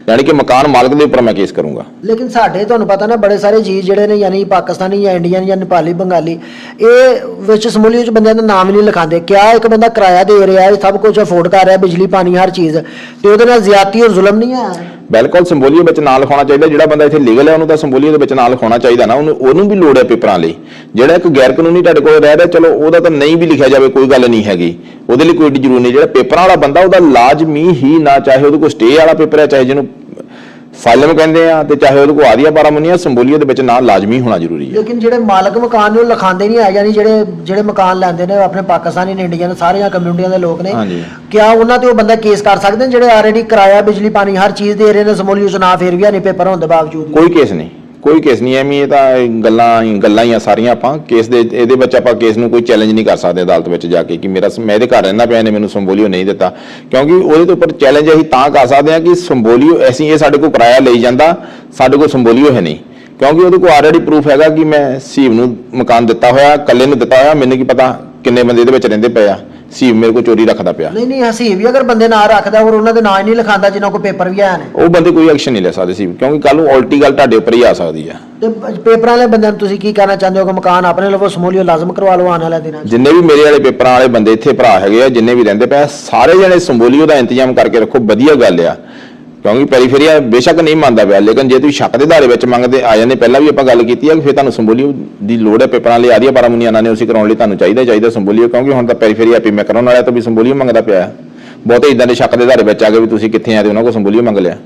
यानी कि मकान मालिक के उपर मैं केस करूँगा। लेकिन साढ़े तुहानूं पता ना बड़े सारे जी जिहड़े ने यानी पाकिस्तानी या इंडियन या नेपाली बंगाली ये विच समूलीअत बंदियां दा नाम ही नहीं लिखांदे। क्या एक बंदा किराया दे रहा है सब कुछ अफोर्ड कर रहा है बिजली पानी हर चीज़ तो उहदे नाल ज़्यादती और जुल्म नहीं है? बिल्कुल संबोलीओ विच नाम लिखाउणा चाहिए। जिहड़ा बंदा इत्थे लीगल है उन्होंने तो संबोलीओ दे विच नाम लिखाउणा चाहिए ना। उन्होंने भी लोड़ है पेपरां लई। जिहड़ा एक गैर कानूनी तुहाडे कोल रह रहा चलो उहदा तां नहीं भी लिखिया जावे कोई गल नहीं हैगी, उहदे लई कोई एड्डी जरूरी नहीं। जिहड़ा पेपरां वाला बंदा उहदा लाजमी ही ना चाहे उहदे कोल स्टे वाला पेपर है चाहे जिहनूं फाइलम कहते हैं तो चाहे वो आदिया पारामुनिया संबोलीओ दे विच नाम लाजमी होना जरूरी है। लेकिन जिहड़े मालक मकान ने लिखांदे नहीं है यानी जिहड़े मकान लैंदे ने अपने पाकिस्तानी इंडियन सारियां कम्यूनिटियां दे लोग ने क्या उन्हां ते ओह बंदा केस कर सकदे ने जिहड़े ऑलरेडी किराया बिजली पानी हर चीज़ दे रहे ने समूलीओ च ना फिर भी नहीं पेपर होने के बावजूद? कोई केस नहीं, कोई केस नहीं एवं ये तो गल्लां ही सारियां आपां केस दे इहदे विच आपां केस नूं कोई चैलेंज नहीं कर सकते अदालत में जाके कि मेरा मैं इहदे घर रहिंदा पिया ने मैनूं संबोलीओ नहीं दिता, क्योंकि उहदे उपर चैलेंज असीं तां कर सकते हैं कि संबोलीओ असीं ये साडे कोल किराया लई जांदा साडे कोल संबोलीओ है नहीं, क्योंकि उहदे कोल ऑलरेडी प्रूफ हैगा कि मैं सीव नूं मकान दिता होया कल्ले नूं दिता होया मैनूं की पता किन्ने बंदे इहदे विच रहिंदे पे आ सीव मेरे को चोरी रखदा पिया। नहीं हसीब भी अगर बंदे ना रखदा और उन्हां दे नाम ही नहीं लिखांदा जिन्हां कोल पेपर भी है ने ਉਹ ਬੰਦੇ ਕੋਈ ਐਕਸ਼ਨ ਨਹੀਂ ਲੈ ਸਕਦੇ ਸੀ ਕਿਉਂਕਿ ਕੱਲ ਨੂੰ ਉਲਟੀ ਗੱਲ ਤੁਹਾਡੇ ਉੱਪਰ ਹੀ ਆ ਸਕਦੀ ਹੈ। ਤੇ ਪੇਪਰਾਂ ਵਾਲੇ ਬੰਦਿਆਂ ਨੂੰ ਤੁਸੀਂ ਕੀ ਕਹਿਣਾ ਚਾਹੁੰਦੇ ਹੋ ਕਿ ਮਕਾਨ ਆਪਣੇ ਲਵੋ ਸਮੂਲੀਓ ਲਾਜ਼ਮ ਕਰਵਾ ਲਓ ਆਉਣ ਵਾਲੇ ਦਿਨਾਂ 'ਚ? ਜਿੰਨੇ ਵੀ ਮੇਰੇ ਵਾਲੇ ਪੇਪਰਾਂ ਵਾਲੇ ਬੰਦੇ ਇੱਥੇ ਭਰਾ ਹੈਗੇ ਆ ਜਿੰਨੇ ਵੀ ਰਹਿੰਦੇ ਪਏ ਸਾਰੇ ਜਣੇ ਸੰਬੋਲੀਓ ਦਾ ਇੰਤਜ਼ਾਮ ਕਰਕੇ ਰੱਖੋ ਵਧੀਆ ਗੱਲ ਆ, ਕਿਉਂਕਿ ਪੈਰੀਫੇਰੀਆ ਬੇਸ਼ੱਕ ਨਹੀਂ ਮੰਨਦਾ ਪਿਆ ਲੇਕਿਨ ਜੇ ਤੁਸੀਂ ਸ਼ੱਕ ਦੇ ਆਧਾਰੇ ਵਿੱਚ ਮੰਗਦੇ ਆ ਜਾਂਦੇ ਪਹਿਲਾਂ ਵੀ ਆਪਾਂ ਗੱਲ ਕੀਤੀ ਹੈ ਕਿ ਫਿਰ ਤੁਹਾਨੂੰ ਸੰਬੋਲੀਓ ਦੀ ਲੋੜ ਹੈ ਪੇਪਰਾਂ ਲਈ ਆਦੀਆਂ ਪਾਰਾਮੁਨੀਆਂ ਨੇ ਉਸੇ ਕਰਾਉਣ ਲਈ ਤੁਹਾਨੂੰ ਚਾਹੀਦਾ ਸੰਬੋਲੀਓ, ਕਿਉਂਕਿ ਹੁਣ ਤਾਂ ਪੈਰੀਫੇਰੀਆ ਐਪੀ ਮੈਂ ਕਰਾਉਣ ਵਾਲਿਆ ਤਾਂ ਵੀ ਸੰਬੋਲੀਓ ਮੰਗਦਾ ਪਿਆ ਬਹੁਤੇ ਇਦਾਂ ਦੇ ਸ਼ੱਕ ਦੇ ਆਧਾਰੇ ਵਿੱਚ ਆ ਗਏ ਵੀ ਤੁਸੀਂ ਕਿੱਥੇ ਆਏ ਤੇ ਉਹਨਾਂ ਕੋਲ ਸੰਬੋਲੀਓ ਮੰਗ ਲਿਆ।